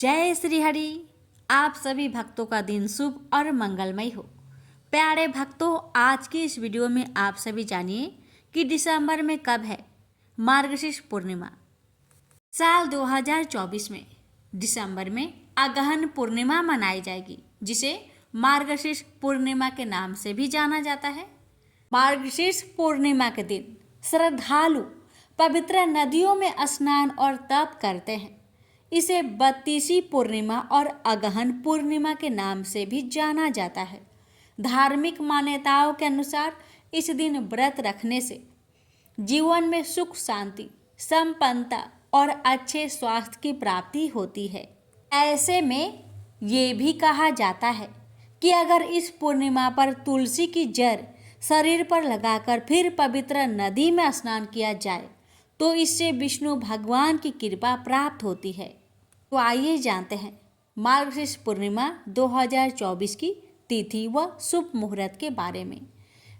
जय श्री हरि। आप सभी भक्तों का दिन शुभ और मंगलमय हो। प्यारे भक्तों, आज की इस वीडियो में आप सभी जानिए कि दिसंबर में कब है मार्गशीर्ष पूर्णिमा। साल 2024 में दिसंबर में अगहन पूर्णिमा मनाई जाएगी, जिसे मार्गशीर्ष पूर्णिमा के नाम से भी जाना जाता है। मार्गशीर्ष पूर्णिमा के दिन श्रद्धालु पवित्र नदियों में स्नान और तप करते हैं। इसे बत्तीसी पूर्णिमा और अगहन पूर्णिमा के नाम से भी जाना जाता है। धार्मिक मान्यताओं के अनुसार इस दिन व्रत रखने से जीवन में सुख शांति, संपन्नता और अच्छे स्वास्थ्य की प्राप्ति होती है। ऐसे में ये भी कहा जाता है कि अगर इस पूर्णिमा पर तुलसी की जड़ शरीर पर लगाकर फिर पवित्र नदी में स्नान किया जाए तो इससे विष्णु भगवान की कृपा प्राप्त होती है। तो आइए जानते हैं मार्गशीर्ष पूर्णिमा 2024 की तिथि व शुभ मुहूर्त के बारे में।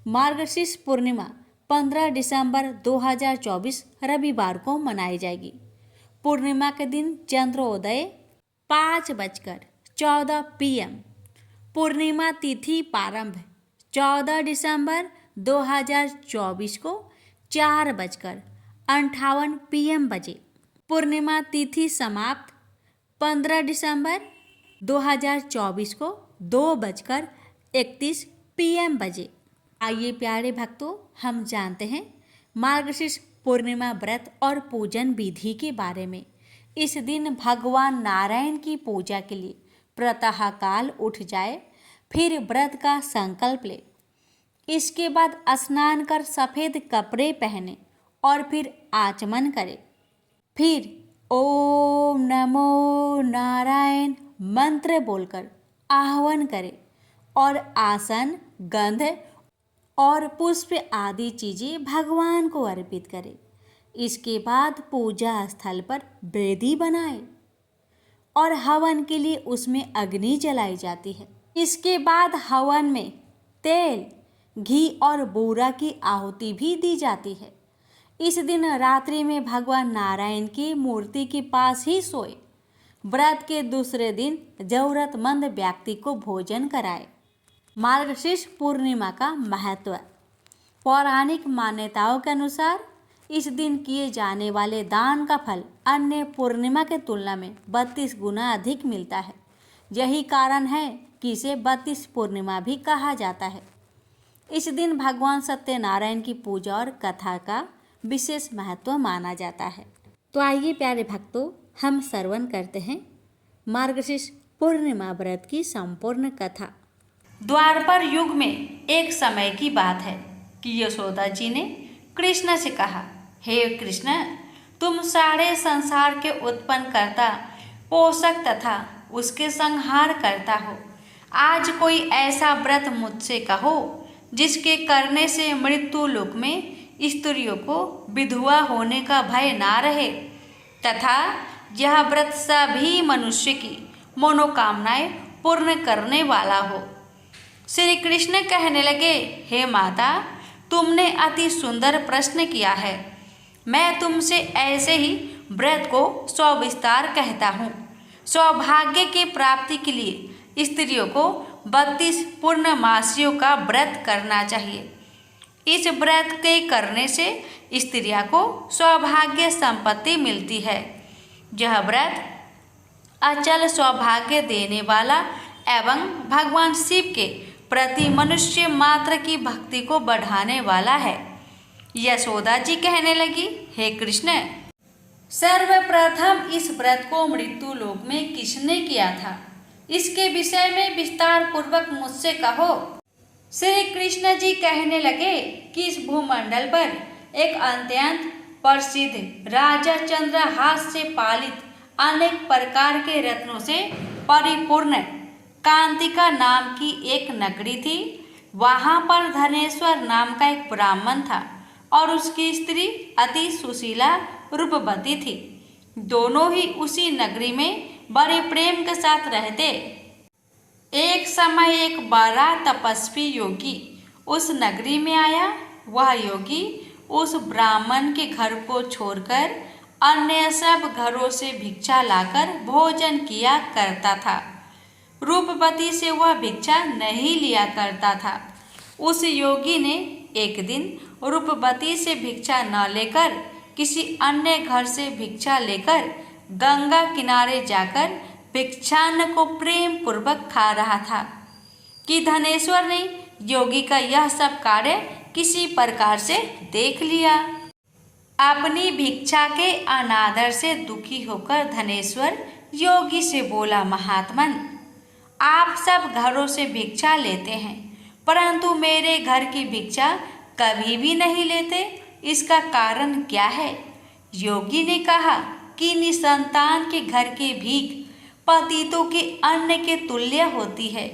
मार्गशीर्ष पूर्णिमा 15 दिसंबर 2024 रविवार को मनाई जाएगी। पूर्णिमा के दिन चंद्रोदय 5:14 PM। पूर्णिमा तिथि प्रारंभ 14 दिसंबर 2024 को 4:58 PM बजे। पूर्णिमा तिथि समाप्त 15 दिसंबर 2024 को 2:31 PM बजे। आइए प्यारे भक्तों, हम जानते हैं मार्गशीर्ष पूर्णिमा व्रत और पूजन विधि के बारे में। इस दिन भगवान नारायण की पूजा के लिए प्रातःकाल उठ जाए, फिर व्रत का संकल्प ले। इसके बाद स्नान कर सफ़ेद कपड़े पहने और फिर आचमन करे। फिर ओम नमो नारायण मंत्र बोलकर आह्वान करे और आसन, गंध और पुष्प आदि चीज़ें भगवान को अर्पित करे। इसके बाद पूजा स्थल पर वेदी बनाए और हवन के लिए उसमें अग्नि जलाई जाती है। इसके बाद हवन में तेल, घी और बूरा की आहुति भी दी जाती है। इस दिन रात्रि में भगवान नारायण की मूर्ति के पास ही सोए। व्रत के दूसरे दिन जरूरतमंद व्यक्ति को भोजन कराए। मार्गशीर्ष पूर्णिमा का महत्व। पौराणिक मान्यताओं के अनुसार इस दिन किए जाने वाले दान का फल अन्य पूर्णिमा के तुलना में 32 गुना अधिक मिलता है। यही कारण है कि इसे 32 पूर्णिमा भी कहा जाता है। इस दिन भगवान सत्यनारायण की पूजा और कथा का विशेष महत्व माना जाता है। तो आइए प्यारे भक्तों, हम श्रवण करते हैं मार्गशीर्ष पूर्णिमा व्रत की संपूर्ण कथा। द्वापर युग में एक समय की बात है कि यशोदा जी ने कृष्ण से कहा, हे कृष्ण, तुम सारे संसार के उत्पन्न करता, पोषक तथा उसके संहार करता हो। आज कोई ऐसा व्रत मुझसे कहो जिसके करने से मृत्यु लोक में स्त्रियों को विधवा होने का भय ना रहे तथा यह व्रत सभी मनुष्य की मनोकामनाएं पूर्ण करने वाला हो। श्री कृष्ण कहने लगे, हे माता, तुमने अति सुंदर प्रश्न किया है। मैं तुमसे ऐसे ही व्रत को सविस्तार कहता हूँ। सौभाग्य की प्राप्ति के लिए स्त्रियों को 32 पूर्णमासियों का व्रत करना चाहिए। इस व्रत के करने से स्त्रियों को सौभाग्य संपत्ति मिलती है। यह व्रत अचल सौभाग्य देने वाला एवं भगवान शिव के प्रति मनुष्य मात्र की भक्ति को बढ़ाने वाला है। यशोदा जी कहने लगी, हे कृष्ण, सर्वप्रथम इस व्रत को मृत्यु लोक में किसने किया था, इसके विषय में विस्तार पूर्वक मुझसे कहो। श्री कृष्ण जी कहने लगे कि इस भूमंडल पर एक अत्यंत प्रसिद्ध राजा चंद्रहास से पालित अनेक प्रकार के रत्नों से परिपूर्ण कांतिका नाम की एक नगरी थी। वहाँ पर धनेश्वर नाम का एक ब्राह्मण था और उसकी स्त्री अति सुशीला रूपवती थी। दोनों ही उसी नगरी में बड़े प्रेम के साथ रहते। एक समय एक बड़ा तपस्वी योगी उस नगरी में आया। वह योगी उस ब्राह्मण के घर को छोड़कर अन्य सब घरों से भिक्षा लाकर भोजन किया करता था। रूपवती से वह भिक्षा नहीं लिया करता था। उस योगी ने एक दिन रूपवती से भिक्षा न लेकर किसी अन्य घर से भिक्षा लेकर गंगा किनारे जाकर भिक्षान्न को प्रेम पूर्वक खा रहा था कि धनेश्वर ने योगी का यह सब कार्य किसी प्रकार से देख लिया। अपनी भिक्षा के अनादर से दुखी होकर धनेश्वर योगी से बोला, महात्मन, आप सब घरों से भिक्षा लेते हैं परंतु मेरे घर की भिक्षा कभी भी नहीं लेते, इसका कारण क्या है? योगी ने कहा कि निसंतान के घर की भीख पतितों के अन्न के तुल्य होती है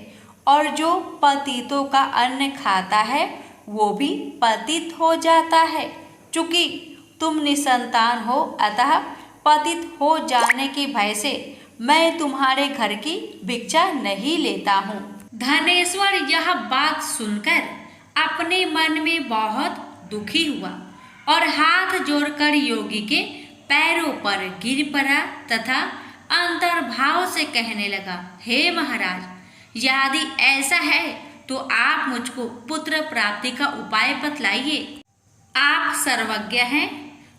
और जो पतितों का अन्न खाता है वो भी पतित हो जाता है। चूंकि तुम निसंतान हो अतः पतित हो जाने के भय से मैं तुम्हारे घर की भिक्षा नहीं लेता हूँ। धनेश्वर यह बात सुनकर अपने मन में बहुत दुखी हुआ और हाथ जोड़कर योगी के पैरों पर गिर पड़ा तथा अंतर्भाव से कहने लगा, हे महाराज, यदि ऐसा है तो आप मुझको पुत्र प्राप्ति का उपाय बतलाइए। आप सर्वज्ञ हैं,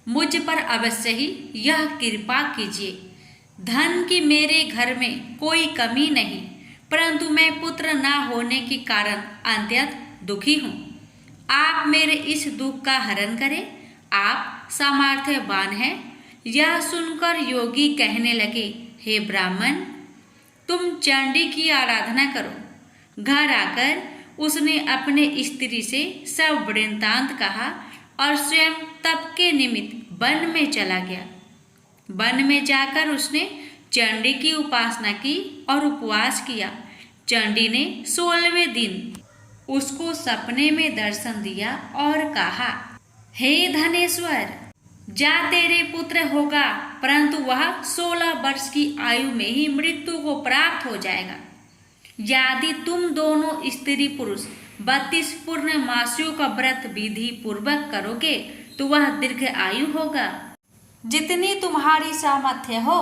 मुझ पर अवश्य ही यह कृपा कीजिए। धन की मेरे घर में कोई कमी नहीं परंतु मैं पुत्र न होने के कारण अत्यंत दुखी हूँ। आप मेरे इस दुख का हरण करें, आप सामर्थ्यवान हैं। यह सुनकर योगी कहने लगे, हे ब्राह्मण, तुम चंडी की आराधना करो। घर आकर उसने अपने स्त्री से सब वृत्तांत कहा और स्वयं तप के निमित्त वन में चला गया। वन में जाकर उसने चंडी की उपासना की और उपवास किया। चंडी ने 16वें दिन उसको सपने में दर्शन दिया और कहा, हे धनेश्वर, जा तेरे पुत्र होगा परंतु वह 16 वर्ष की आयु में ही मृत्यु को प्राप्त हो जाएगा। यदि तुम दोनों स्त्री पुरुष 32 पूर्णमासियों का व्रत विधि पूर्वक करोगे तो वह दीर्घ आयु होगा। जितनी तुम्हारी सामर्थ्य हो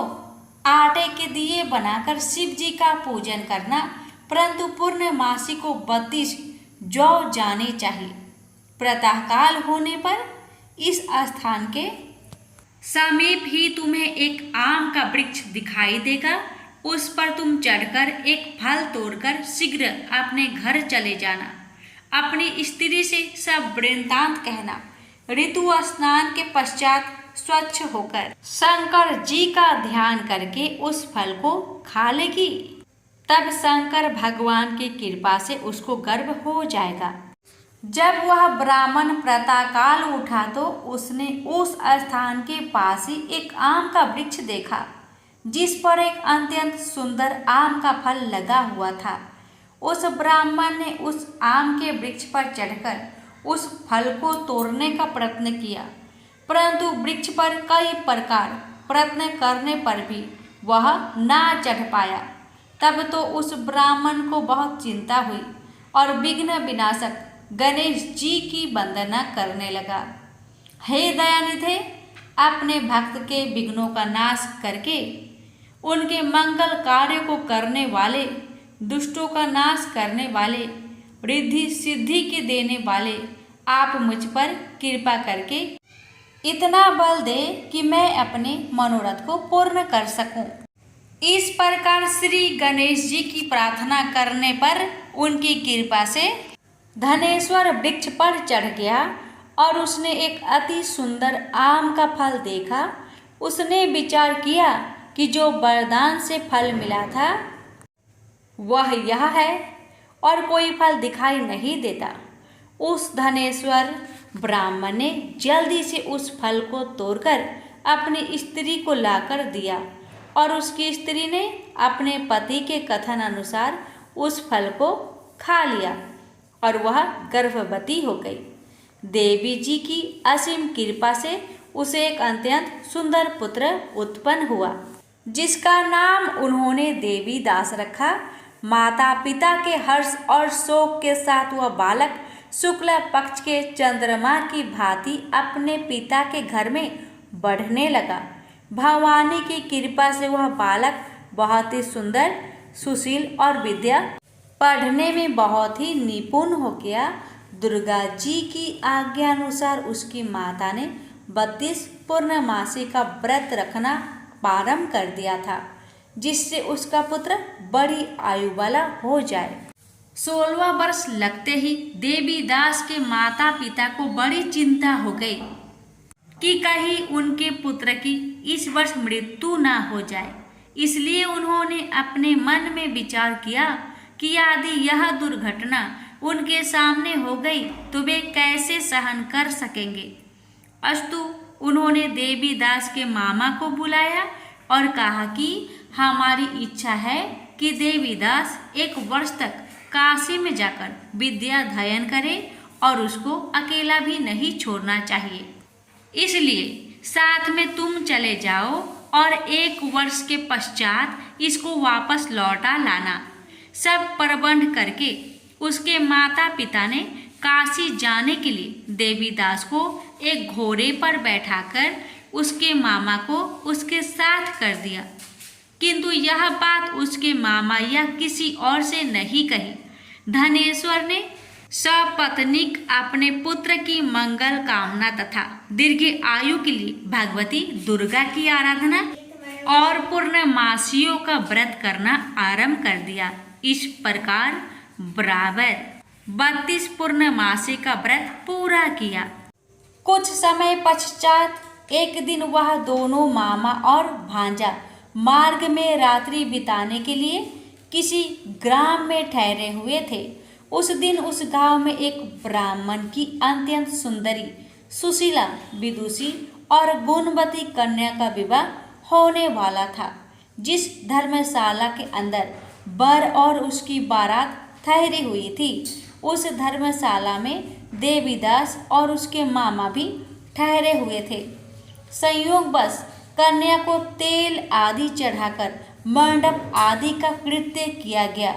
आटे के दिए बनाकर शिव जी का पूजन करना परंतु पूर्णमासी को 32 जौ जाने चाहिए। प्रातःकाल होने पर इस स्थान के समीप ही तुम्हें एक आम का वृक्ष दिखाई देगा। उस पर तुम चढ़कर एक फल तोड़कर शीघ्र अपने घर चले जाना। अपनी स्त्री से सब वृत्तांत कहना। ऋतु स्नान के पश्चात स्वच्छ होकर शंकर जी का ध्यान करके उस फल को खा लेगी। तब शंकर भगवान की कृपा से उसको गर्भ हो जाएगा। जब वह ब्राह्मण प्रातःकाल उठा तो उसने उस स्थान के पास ही एक आम का वृक्ष देखा जिस पर एक अत्यंत सुंदर आम का फल लगा हुआ था। उस ब्राह्मण ने उस आम के वृक्ष पर चढ़कर उस फल को तोड़ने का प्रयत्न किया परंतु वृक्ष पर कई प्रकार प्रयत्न करने पर भी वह ना चढ़ पाया। तब तो उस ब्राह्मण को बहुत चिंता हुई और विघ्न विनाशक गणेश जी की वंदना करने लगा। हे दयानिधे, अपने भक्त के विघ्नों का नाश करके उनके मंगल कार्य को करने वाले, दुष्टों का नाश करने वाले, रिद्धि सिद्धि के देने वाले, आप मुझ पर कृपा करके इतना बल दे कि मैं अपने मनोरथ को पूर्ण कर सकूं। इस प्रकार श्री गणेश जी की प्रार्थना करने पर उनकी कृपा से धनेश्वर वृक्ष पर चढ़ गया और उसने एक अति सुंदर आम का फल देखा। उसने विचार किया कि जो वरदान से फल मिला था वह यह है और कोई फल दिखाई नहीं देता। उस धनेश्वर ब्राह्मण ने जल्दी से उस फल को तोड़कर अपनी स्त्री को लाकर दिया और उसकी स्त्री ने अपने पति के कथन अनुसार उस फल को खा लिया और वह गर्भवती हो गई। देवी जी की असीम कृपा से उसे एक अत्यंत सुंदर पुत्र उत्पन्न हुआ जिसका नाम उन्होंने देवी दास रखा। माता पिता के हर्ष और शोक के साथ वह बालक शुक्ल पक्ष के चंद्रमा की भांति अपने पिता के घर में बढ़ने लगा। भवानी की कृपा से वह बालक बहुत ही सुंदर, सुशील और विद्या पढ़ने में बहुत ही निपुण हो गया। दुर्गा जी की आज्ञा अनुसार उसकी माता ने 32 पूर्णमासी का व्रत रखना प्रारंभ कर दिया था, जिससे उसका पुत्र बड़ी आयु वाला हो जाए। 16वां वर्ष लगते ही देवीदास के माता पिता को बड़ी चिंता हो गई कि कहीं उनके पुत्र की इस वर्ष मृत्यु ना हो जाए। इसलिए उन्होंने अपने मन में विचार किया कि यदि यह दुर्घटना उनके सामने हो गई तो वे कैसे सहन कर सकेंगे। अस्तु उन्होंने देवीदास के मामा को बुलाया और कहा कि हमारी इच्छा है कि देवीदास 1 वर्ष तक काशी में जाकर विद्या अध्ययन करे और उसको अकेला भी नहीं छोड़ना चाहिए। इसलिए साथ में तुम चले जाओ और 1 वर्ष के पश्चात इसको वापस लौटा लाना। सब प्रबंध करके उसके माता पिता ने काशी जाने के लिए देवीदास को एक घोड़े पर बैठाकर उसके मामा को उसके साथ कर दिया। किंतु यह बात उसके मामा या किसी और से नहीं कही। धनेश्वर ने सपत्नीक अपने पुत्र की मंगल कामना तथा दीर्घ आयु के लिए भगवती दुर्गा की आराधना और पूर्णमासियों का व्रत करना आरंभ कर दिया। इस प्रकार बराबर 32 पूर्णमासी का व्रत पूरा किया। कुछ समय पश्चात एक दिन वह दोनों मामा और भांजा मार्ग में रात्रि बिताने के लिए किसी ग्राम में ठहरे हुए थे। उस दिन उस गांव में एक ब्राह्मण की अत्यंत सुंदरी, सुशीला, विदुषी और गुणवती कन्या का विवाह होने वाला था। जिस धर्मशाला के अंदर वर और उसकी बारात ठहरी हुई थी, उस धर्मशाला में देवीदास और उसके मामा भी ठहरे हुए थे। संयोगवश कन्या को तेल आदि चढ़ाकर मंडप आदि का कृत्य किया गया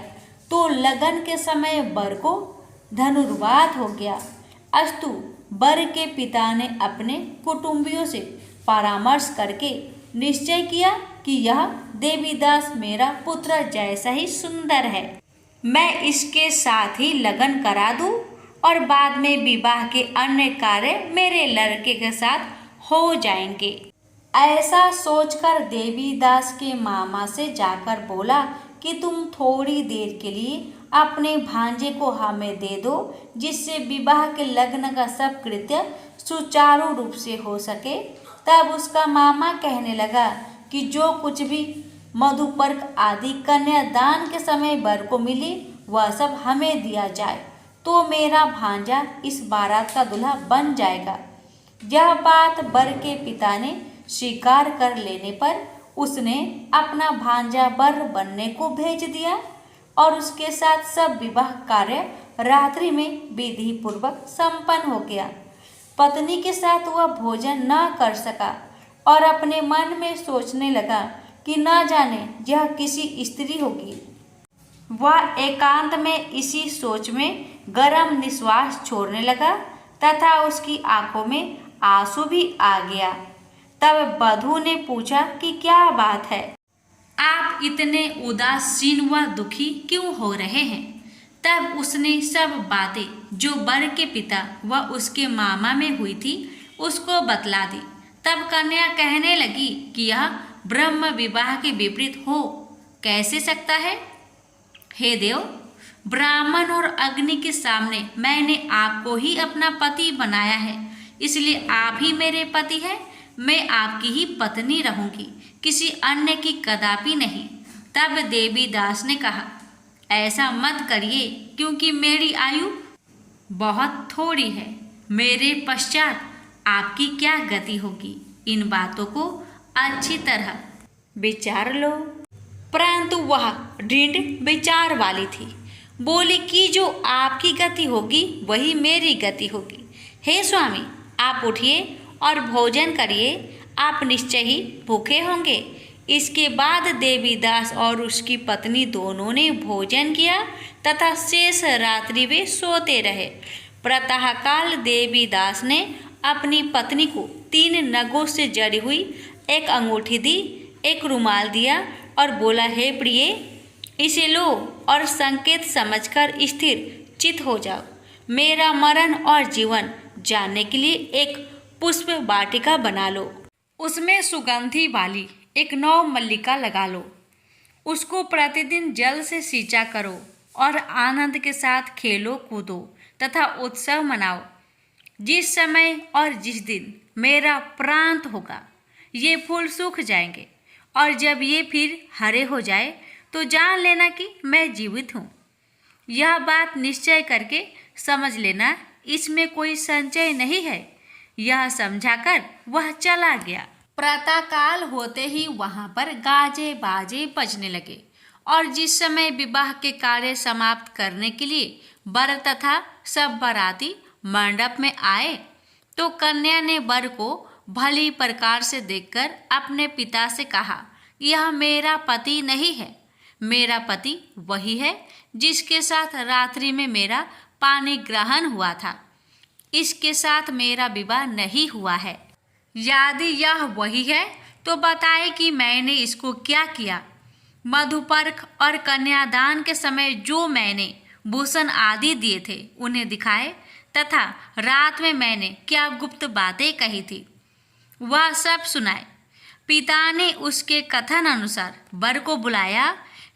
तो लगन के समय वर को धनुर्वात हो गया। अस्तु वर के पिता ने अपने कुटुंबियों से परामर्श करके निश्चय किया कि यह देवीदास मेरा पुत्र जैसा ही सुंदर है, मैं इसके साथ ही लगन करा दूं और बाद में विवाह के अन्य कार्य मेरे लड़के के साथ हो जाएंगे। ऐसा सोचकर देवीदास के मामा से जाकर बोला कि तुम थोड़ी देर के लिए अपने भांजे को हमें दे दो, जिससे विवाह के लग्न का सब कृत्य सुचारू रूप से हो सके। तब उसका मामा कहने लगा कि जो कुछ भी मधुपर्क आदि कन्यादान के समय वर को मिले वह सब हमें दिया जाए तो मेरा भांजा इस बारात का दूल्हा बन जाएगा। यह बात वर के पिता ने स्वीकार कर लेने पर उसने अपना भांजा वर बनने को भेज दिया और उसके साथ सब विवाह कार्य रात्रि में विधि पूर्वक संपन्न हो गया। पत्नी के साथ वह भोजन न कर सका और अपने मन में सोचने लगा कि न जाने यह किसी स्त्री होगी। वह एकांत में इसी सोच में गरम निश्वास छोड़ने लगा तथा उसकी आंखों में आंसू भी आ गया। तब वधू ने पूछा कि क्या बात है, आप इतने उदासीन व दुखी क्यों हो रहे हैं। तब उसने सब बातें जो वर के पिता व उसके मामा में हुई थी उसको बतला दी। तब कन्या कहने लगी कि यह ब्रह्म विवाह के विपरीत हो कैसे सकता है। हे देव, ब्राह्मण और अग्नि के सामने मैंने आपको ही अपना पति बनाया है, इसलिए आप ही मेरे पति हैं। मैं आपकी ही पत्नी रहूंगी, किसी अन्य की कदापि नहीं। तब देवीदास ने कहा, ऐसा मत करिए, क्योंकि मेरी आयु बहुत थोड़ी है। मेरे पश्चात आपकी क्या गति होगी, इन बातों को अच्छी तरह विचार लो। परंतु वह दृढ़ विचार वाली थी, बोली कि जो आपकी गति होगी वही मेरी गति होगी। हे स्वामी, आप उठिए और भोजन करिए, आप निश्चय ही भूखे होंगे। इसके बाद देवीदास और उसकी पत्नी दोनों ने भोजन किया तथा शेष रात्रि वे सोते रहे। प्रातःकाल देवीदास ने अपनी पत्नी को 3 नगों से जड़ी हुई एक अंगूठी दी, एक रुमाल दिया और बोला, हे प्रिय, इसे लो और संकेत समझकर स्थिर चित हो जाओ। मेरा मरण और जीवन जानने के लिए एक पुष्प वाटिका बना लो। उसमें सुगंधी वाली एक नौ मल्लिका लगा लो। उसको प्रतिदिन जल से सींचा करो और आनंद के साथ खेलो कूदो तथा उत्सव मनाओ। जिस समय और जिस दिन मेरा प्रांत होगा, ये फूल सूख जाएंगे और जब ये फिर हरे हो जाए तो जान लेना कि मैं जीवित हूँ। यह बात निश्चय करके समझ लेना, इसमें कोई संचय नहीं है। यह समझाकर वह चला गया। प्रातःकाल होते ही वहां पर गाजे बाजे बजने लगे और जिस समय विवाह के कार्य समाप्त करने के लिए वर तथा सब बाराती मंडप में आए तो कन्या ने वर को भली प्रकार से देखकर अपने पिता से कहा, यह मेरा पति नहीं है। मेरा पति वही है जिसके साथ रात्रि में मेरा पानी ग्रहण हुआ था। इसके साथ मेरा विवाह नहीं हुआ है। यदि यह वही है तो बताए कि मैंने इसको क्या किया। मधुपर्क और कन्यादान के समय जो मैंने भूषण आदि दिए थे उन्हें दिखाए तथा रात में मैंने क्या गुप्त बातें कही थी वह सब सुनाए। पिता ने उसके कथन अनुसार वर को बुलाया।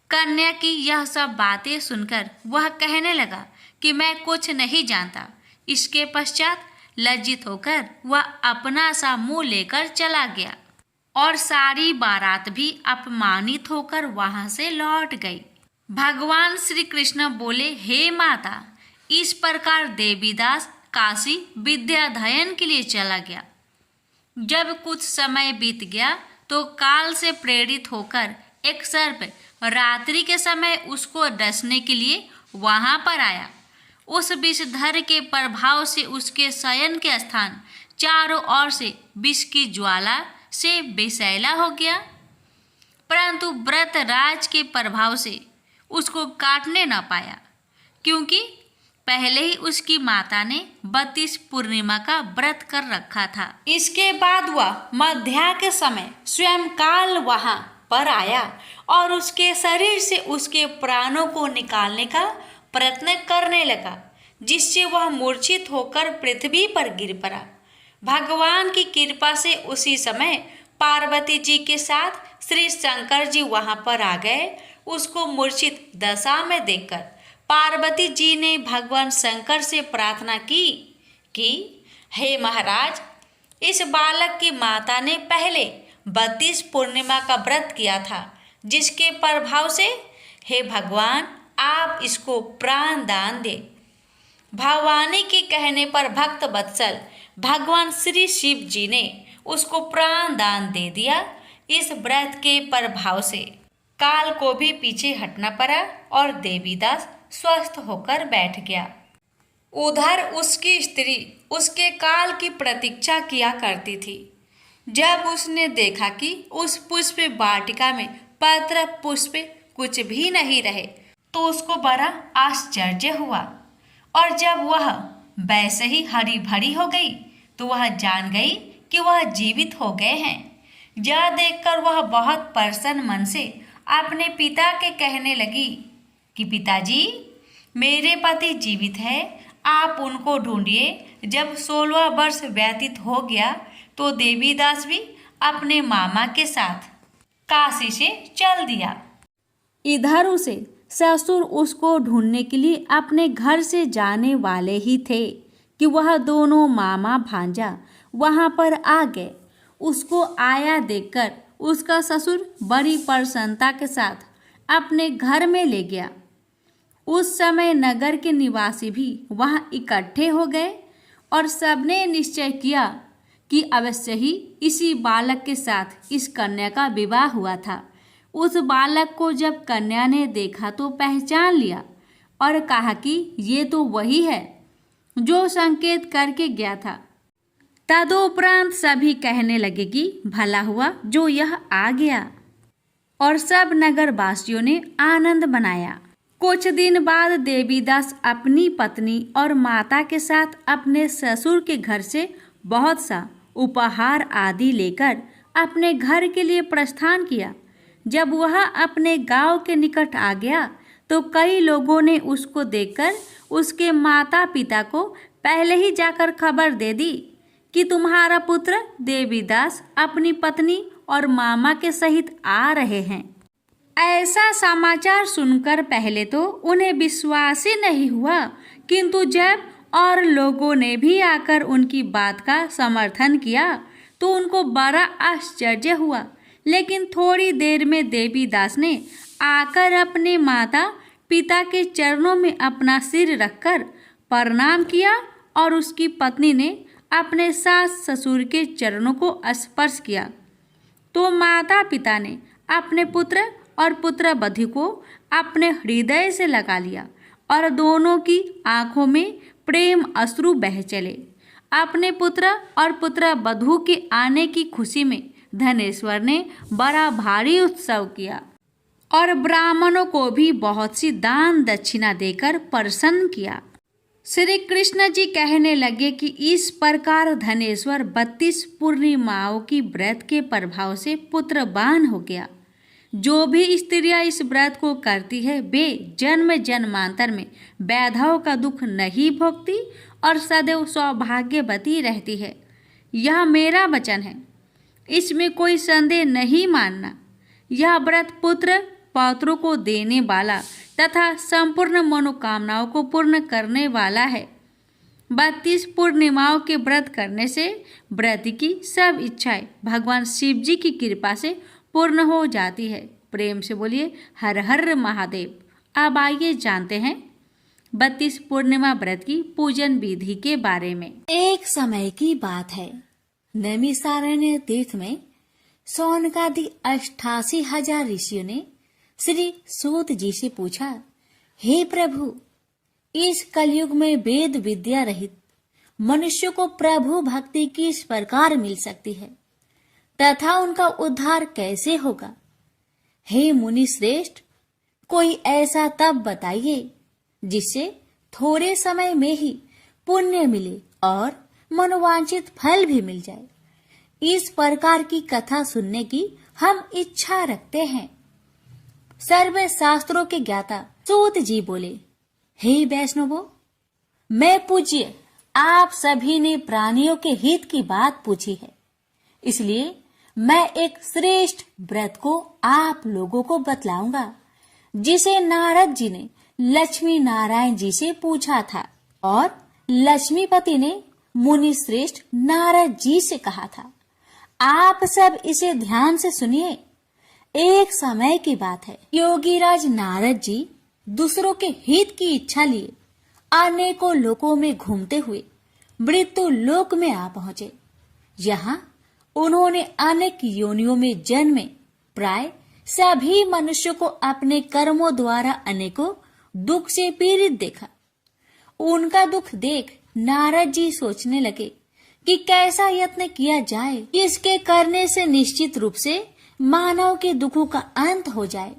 कन्या की यह सब बातें सुनकर वह कहने लगा कि मैं कुछ नहीं जानता। इसके पश्चात लज्जित होकर वह अपना सा मुंह लेकर चला गया और सारी बारात भी अपमानित होकर वहां से लौट गई। भगवान श्री कृष्ण बोले, हे माता, इस प्रकार देवीदास काशी विद्याध्ययन के लिए चला गया। जब कुछ समय बीत गया तो काल से प्रेरित होकर एक सर्प रात्रि के समय उसको डसने के लिए वहां पर आया। उस विषधर के प्रभाव से उसके शयन के स्थान चारों ओर से विष की ज्वाला से विषैला हो गया, परंतु व्रत राज के प्रभाव से उसको काटने न पाया, क्योंकि पहले ही उसकी माता ने 32 पूर्णिमा का व्रत कर रखा था। इसके बाद वह मध्या के समय स्वयं काल वहां पर आया और उसके शरीर से उसके प्राणों को निकालने का प्रयत्न करने लगा, जिससे वह मूर्छित होकर पृथ्वी पर गिर पड़ा। भगवान की कृपा से उसी समय पार्वती जी के साथ श्री शंकर जी वहां पर आ गए। उसको मूर्छित दशा में देखकर पार्वती जी ने भगवान शंकर से प्रार्थना की कि हे महाराज, इस बालक की माता ने पहले 32 पूर्णिमा का व्रत किया था, जिसके प्रभाव से हे भगवान आप इसको प्राण दान दे। भवानी के कहने पर भक्त वत्सल भगवान श्री शिव जी ने उसको प्राण दान दे दिया। इस व्रत के प्रभाव से काल को भी पीछे हटना पड़ा और देवीदास स्वस्थ होकर बैठ गया। उधर उसकी स्त्री उसके काल की प्रतीक्षा किया करती थी। जब उसने देखा कि उस पुष्प वाटिका में पत्र पुष्प कुछ भी नहीं रहे तो उसको बड़ा आश्चर्य हुआ, और जब वह वैसे ही हरी भरी हो गई तो वह जान गई कि वह जीवित हो गए हैं। यह देखकर वह बहुत प्रसन्न मन से अपने पिता के कहने लगी कि पिताजी, मेरे पति जीवित है, आप उनको ढूंढिए। जब 16 वर्ष व्यतीत हो गया तो देवीदास भी अपने मामा के साथ काशी से चल दिया। इधर उसे ससुर उसको ढूंढने के लिए अपने घर से जाने वाले ही थे कि वह दोनों मामा भांजा वहां पर आ गए। उसको आया देखकर उसका ससुर बड़ी प्रसन्नता के साथ अपने घर में ले गया। उस समय नगर के निवासी भी वहां इकट्ठे हो गए और सबने निश्चय किया कि अवश्य ही इसी बालक के साथ इस कन्या का विवाह हुआ था। उस बालक को जब कन्या ने देखा तो पहचान लिया और कहा कि ये तो वही है जो संकेत करके गया था। तदुपरांत सभी कहने लगे कि भला हुआ जो यह आ गया, और सब नगर वासियों ने आनंद मनाया। कुछ दिन बाद देवीदास अपनी पत्नी और माता के साथ अपने ससुर के घर से बहुत सा उपहार आदि लेकर अपने घर के लिए प्रस्थान किया। जब वह अपने गांव के निकट आ गया तो कई लोगों ने उसको देखकर उसके माता पिता को पहले ही जाकर खबर दे दी कि तुम्हारा पुत्र देवीदास अपनी पत्नी और मामा के सहित आ रहे हैं। ऐसा समाचार सुनकर पहले तो उन्हें विश्वास ही नहीं हुआ, किंतु जब और लोगों ने भी आकर उनकी बात का समर्थन किया तो उनको बड़ा आश्चर्य हुआ। लेकिन थोड़ी देर में देवीदास ने आकर अपने माता पिता के चरणों में अपना सिर रखकर प्रणाम किया और उसकी पत्नी ने अपने सास ससुर के चरणों को स्पर्श किया तो माता पिता ने अपने पुत्र और पुत्र वधू को अपने हृदय से लगा लिया और दोनों की आंखों में प्रेम अश्रु बह चले। अपने पुत्र और पुत्र वधू के आने की खुशी में धनेश्वर ने बड़ा भारी उत्सव किया और ब्राह्मणों को भी बहुत सी दान दक्षिणा देकर प्रसन्न किया। श्री कृष्ण जी कहने लगे कि इस प्रकार धनेश्वर 32 पूर्णिमाओं की व्रत के प्रभाव से पुत्रवान हो गया। जो भी स्त्रियां इस व्रत को करती है वे जन्म जन्मांतर में वैधव का दुख नहीं भोगती और सदैव सौभाग्यवती रहती है। यह मेरा वचन है, इसमें कोई संदेह नहीं मानना। यह व्रत पुत्र पौत्रों को देने वाला तथा संपूर्ण मनोकामनाओं को पूर्ण करने वाला है। 32 पूर्णिमाओं के व्रत करने से व्रत की सब इच्छाएं भगवान शिव जी की कृपा से पूर्ण हो जाती है। प्रेम से बोलिए हर हर महादेव। अब आइए जानते हैं 32 पूर्णिमा व्रत की पूजन विधि के बारे में। एक समय की बात है, नैमिषारण्य तीर्थ में सौनकादि 88,000 ऋषियों ने श्री सूत जी से पूछा, हे प्रभु, इस कलयुग में वेद विद्या रहित मनुष्य को प्रभु भक्ति किस प्रकार मिल सकती है तथा उनका उद्धार कैसे होगा? हे मुनि श्रेष्ठ, कोई ऐसा तप बताइए जिससे थोड़े समय में ही पुण्य मिले और मनोवांछित फल भी मिल जाए। इस प्रकार की कथा सुनने की हम इच्छा रखते हैं। सर्व शास्त्रों के ज्ञाता सूत जी बोले, हे वैष्णवों, मैं पूज्य आप सभी ने प्राणियों के हित की बात पूछी है, इसलिए मैं एक श्रेष्ठ व्रत को आप लोगों को बतलाऊंगा जिसे नारद जी ने लक्ष्मी नारायण जी से पूछा था और लक्ष्मीपति ने मुनि श्रेष्ठ नारद जी से कहा था। आप सब इसे ध्यान से सुनिए। एक समय की बात है, योगीराज नारद जी दूसरों के हित की इच्छा लिए अनेकों लोकों में घूमते हुए मृत्यु लोक में आ पहुंचे। यहाँ उन्होंने अनेक योनियों में जन्मे प्राय सभी मनुष्यों को अपने कर्मों द्वारा अनेकों दुख से पीड़ित देखा। उनका दुख देख नारद जी सोचने लगे कि कैसा यत्न किया जाए इसके करने से निश्चित रूप से मानव के दुखों का अंत हो जाए।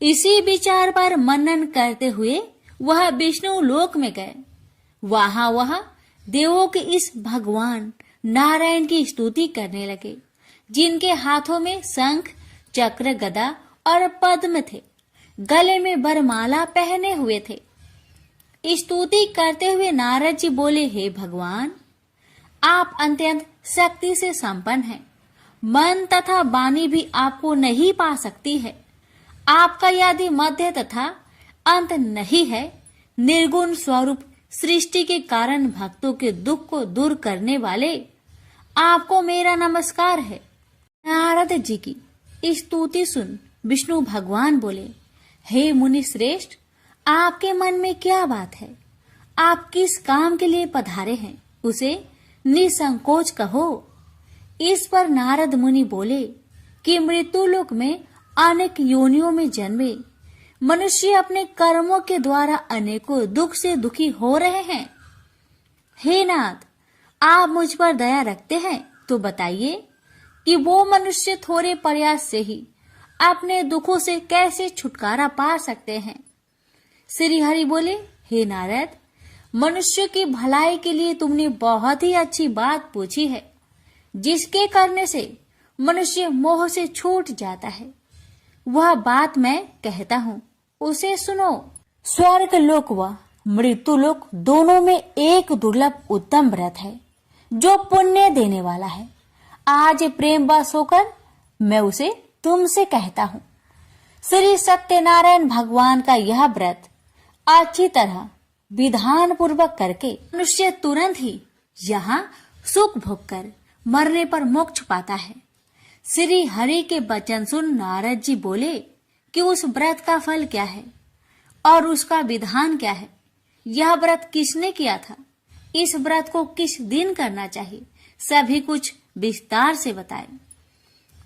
इसी विचार पर मनन करते हुए वह विष्णु लोक में गए। वहां वह देवों के इस भगवान नारायण की स्तुति करने लगे, जिनके हाथों में शंख चक्र गदा और पद्म थे, गले में वरमाला पहने हुए थे। स्तुति करते हुए नारद जी बोले, हे भगवान, आप अत्यंत शक्ति से संपन्न हैं। मन तथा वाणी भी आपको नहीं पा सकती है। आपका यदि मध्य तथा अंत नहीं है, निर्गुण स्वरूप सृष्टि के कारण भक्तों के दुख को दूर करने वाले आपको मेरा नमस्कार है। नारद जी की स्तुति सुन विष्णु भगवान बोले, हे मुनि श्रेष्ठ, आपके मन में क्या बात है? आप किस काम के लिए पधारे हैं, उसे निसंकोच कहो। इस पर नारद मुनि बोले कि मृत्यु लोक में अनेक योनियों में जन्मे मनुष्य अपने कर्मों के द्वारा अनेकों दुख से दुखी हो रहे हैं। हे नाथ, आप मुझ पर दया रखते हैं तो बताइए कि वो मनुष्य थोड़े प्रयास से ही अपने दुखों से कैसे छुटकारा पा सकते हैं। श्री हरि बोले, हे नारद, मनुष्य की भलाई के लिए तुमने बहुत ही अच्छी बात पूछी है, जिसके करने से मनुष्य मोह से छूट जाता है। वह बात मैं कहता हूँ, उसे सुनो। स्वर्ग लोक व मृत्यु लोक दोनों में एक दुर्लभ उत्तम व्रत है जो पुण्य देने वाला है। आज प्रेम वश होकर मैं उसे तुमसे कहता हूँ। श्री सत्यनारायण भगवान का यह व्रत अच्छी तरह विधान पूर्वक करके मनुष्य तुरंत ही यहाँ सुख भोग कर मरने पर मोक्ष पाता है। श्री हरि के वचन सुन नारद जी बोले कि उस व्रत का फल क्या है और उसका विधान क्या है। यह व्रत किसने किया था, इस व्रत को किस दिन करना चाहिए, सभी कुछ विस्तार से बताए।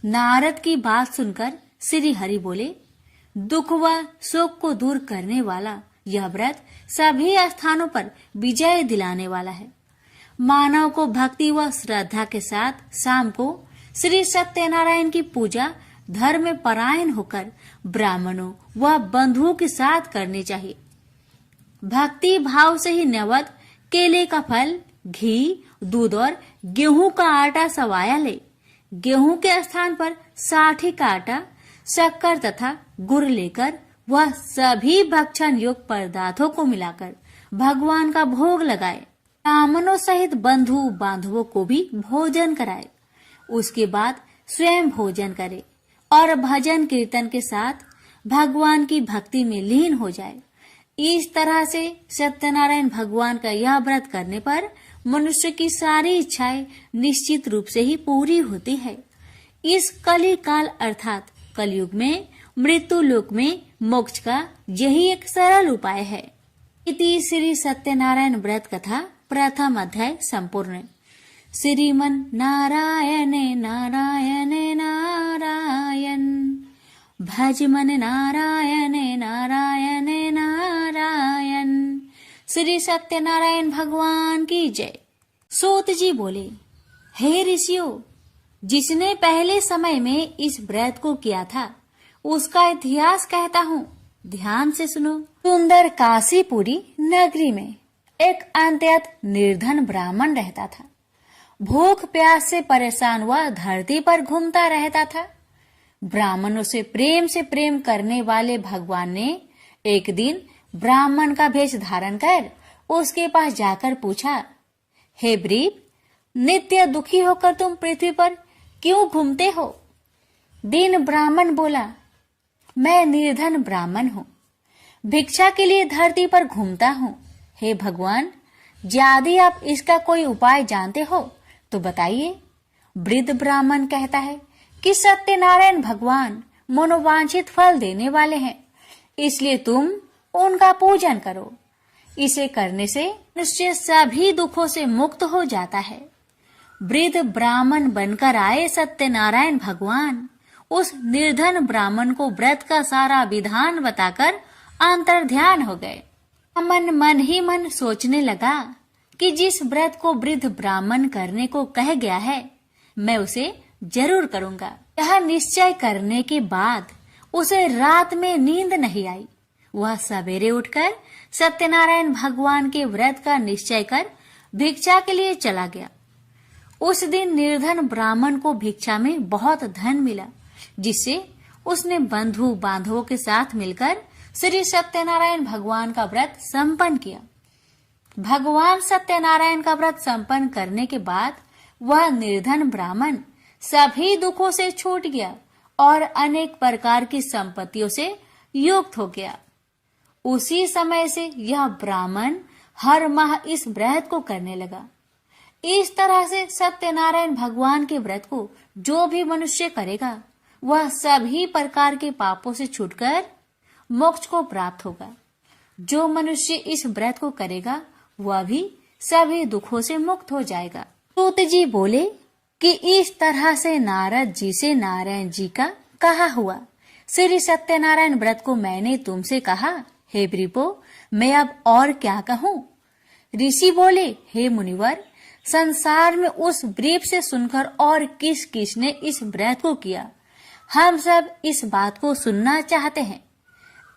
नारद की बात सुनकर श्री हरि बोले, दुख व शोक को दूर करने वाला यह व्रत सभी स्थानों पर विजय दिलाने वाला है। मानव को भक्ति व श्रद्धा के साथ शाम को श्री सत्यनारायण की पूजा धर्म में परायण होकर ब्राह्मणों व बंधुओं के साथ करनी चाहिए। भक्ति भाव से ही नैवेद्य केले का फल, घी, दूध और गेहूं का आटा सवाया ले। गेहूं के स्थान पर साठी का आटा, शक्कर तथा गुड़ लेकर वह सभी भक्षण योग्य पदार्थों को मिलाकर भगवान का भोग लगाए। ब्राह्मणों सहित बंधु बांधवों को भी भोजन कराए। उसके बाद स्वयं भोजन करे और भजन कीर्तन के साथ भगवान की भक्ति में लीन हो जाए। इस तरह से सत्यनारायण भगवान का यह व्रत करने पर मनुष्य की सारी इच्छाएं निश्चित रूप से ही पूरी होती है। इस कली काल अर्थात कलयुग में मृत्यु लोक में मोक्ष का यही एक सरल उपाय है। इति श्री सत्यनारायण व्रत कथा प्रथम अध्याय संपूर्ण। श्रीमन नारायण नारायण नारायण, भज मन नारायण नारायण नारायण। श्री सत्यनारायण भगवान की जय। सूत जी बोले, हे ऋषियों, जिसने पहले समय में इस व्रत को किया था उसका इतिहास कहता हूँ, ध्यान से सुनो। सुंदर काशीपुरी नगरी में एक अत्यंत निर्धन ब्राह्मण रहता था। भूख प्यास से परेशान हुआ धरती पर घूमता रहता था। ब्राह्मणों से प्रेम करने वाले भगवान ने एक दिन ब्राह्मण का भेष धारण कर उसके पास जाकर पूछा, हे ब्रीप, नित्य दुखी होकर तुम पृथ्वी पर क्यों घूमते हो? दीन ब्राह्मण बोला, मैं निर्धन ब्राह्मण हूँ, भिक्षा के लिए धरती पर घूमता हूँ। हे भगवान, यदि आप इसका कोई उपाय जानते हो तो बताइए। वृद्ध ब्राह्मण कहता है कि सत्यनारायण भगवान मनोवांछित फल देने वाले हैं, इसलिए तुम उनका पूजन करो। इसे करने से मनुष्य सभी दुखों से मुक्त हो जाता है। वृद्ध ब्राह्मण बनकर आए सत्यनारायण भगवान उस निर्धन ब्राह्मण को व्रत का सारा विधान बताकर अंतर्ध्यान हो गए। मन ही मन सोचने लगा कि जिस व्रत को वृद्ध ब्राह्मण करने को कह गया है मैं उसे जरूर करूंगा। यह निश्चय करने के बाद उसे रात में नींद नहीं आई। वह सवेरे उठकर सत्यनारायण भगवान के व्रत का निश्चय कर भिक्षा के लिए चला गया। उस दिन निर्धन ब्राह्मण को भिक्षा में बहुत धन मिला, जिससे उसने बंधु बांधवों के साथ मिलकर श्री सत्यनारायण भगवान का व्रत संपन्न किया। भगवान सत्यनारायण का व्रत संपन्न करने के बाद वह निर्धन ब्राह्मण सभी दुखों से छूट गया और अनेक प्रकार की संपत्तियों से युक्त हो गया। उसी समय से यह ब्राह्मण हर माह इस व्रत को करने लगा। इस तरह से सत्यनारायण भगवान के व्रत को जो भी मनुष्य करेगा वह सभी प्रकार के पापों से छूटकर मोक्ष को प्राप्त होगा। जो मनुष्य इस व्रत को करेगा वह भी सभी दुखों से मुक्त हो जाएगा। सूत जी बोले कि इस तरह से नारद जी से नारायण जी का कहा हुआ श्री सत्यनारायण व्रत को मैंने तुमसे कहा। हे ब्रीपो, मैं अब और क्या कहूँ? ऋषि बोले, हे मुनिवर, संसार में उस ब्रीप से सुनकर और किस किस ने इस व्रत को किया, हम सब इस बात को सुनना चाहते हैं।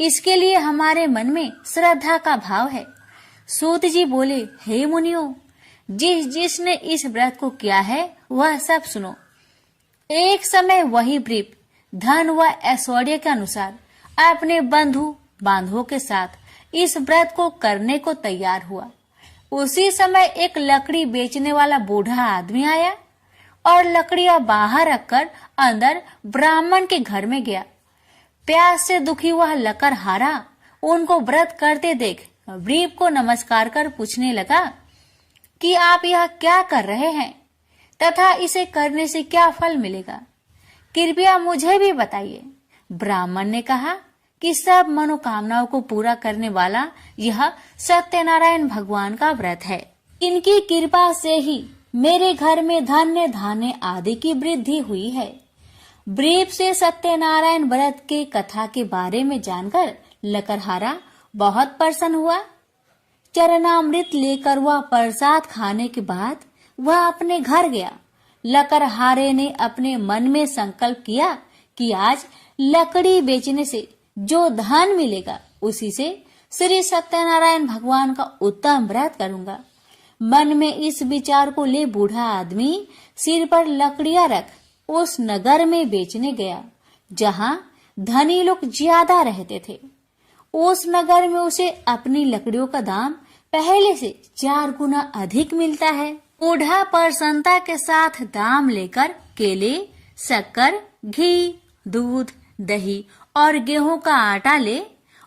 इसके लिए हमारे मन में श्रद्धा का भाव है। सूत जी बोले, हे मुनियों, जिसने इस व्रत को किया है वह सब सुनो। एक समय वही ब्रीप धन व ऐश्वर्य के अनुसार अपने बंधु बांधवों के साथ इस व्रत को करने को तैयार हुआ। उसी समय एक लकड़ी बेचने वाला बूढ़ा आदमी आया और लकड़ियां बाहर रखकर अंदर ब्राह्मण के घर में गया। प्यास से दुखी हुआ लकड़हारा उनको व्रत करते देख ब्रीप को नमस्कार कर पूछने लगा कि आप यह क्या कर रहे हैं तथा इसे करने से क्या फल मिलेगा, कृपया मुझे भी बताइए। ब्राह्मण ने कहा कि सब मनोकामनाओं को पूरा करने वाला यह सत्यनारायण भगवान का व्रत है। इनकी कृपा से ही मेरे घर में धन्य धान्य आदि की वृद्धि हुई है। ब्रीप से सत्यनारायण व्रत के कथा के बारे में जानकर लकड़हारा बहुत प्रसन्न हुआ। चरणामृत लेकर वह प्रसाद खाने के बाद वह अपने घर गया। लकड़हारे ने अपने मन में संकल्प किया कि आज लकड़ी बेचने से जो धन मिलेगा उसी से श्री सत्यनारायण भगवान का उत्तम व्रत करूंगा। मन में इस विचार को ले बूढ़ा आदमी सिर पर लकड़ियां रख उस नगर में बेचने गया जहां धनी लोग ज्यादा रहते थे। उस नगर में उसे अपनी लकड़ियों का दाम पहले से 4 गुना अधिक मिलता है। बूढ़ा प्रसन्नता के साथ दाम लेकर केले, शक्कर, घी, दूध, दही और गेहूं का आटा ले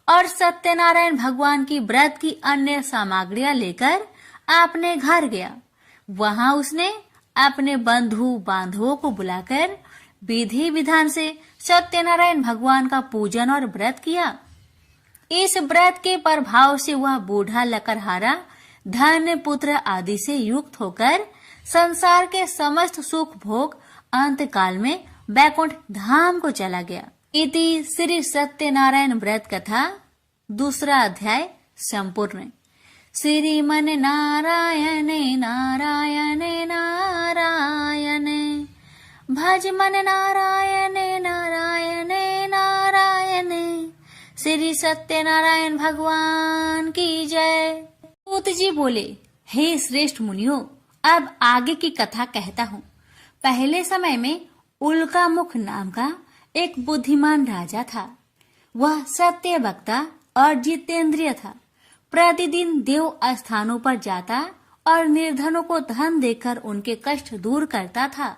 और सत्यनारायण भगवान की व्रत की अन्य सामग्रियां लेकर अपने घर गया। वहां उसने अपने बंधु बांधवों को बुलाकर विधि विधान से सत्यनारायण भगवान का पूजन और व्रत किया। इस व्रत के प्रभाव से वह बूढ़ा लकड़हारा धन पुत्र आदि से युक्त होकर संसार के समस्त सुख भोग अंत काल में बैकुंठ धाम को चला गया। इति श्री सत्यनारायण व्रत कथा 2 अध्याय संपूर्ण। श्रीमन नारायणे नारायणे नारायणे भज मन नारायणे नारायणे नारायणे। श्री सत्यनारायण भगवान की जय। सूत जी बोले, हे श्रेष्ठ मुनियों, अब आगे की कथा कहता हूँ। पहले समय में उल्कामुख नाम का एक बुद्धिमान राजा था। वह सत्य वक्ता और जितेंद्रिय था। प्रतिदिन देव स्थानों पर जाता और निर्धनों को धन देकर उनके कष्ट दूर करता था।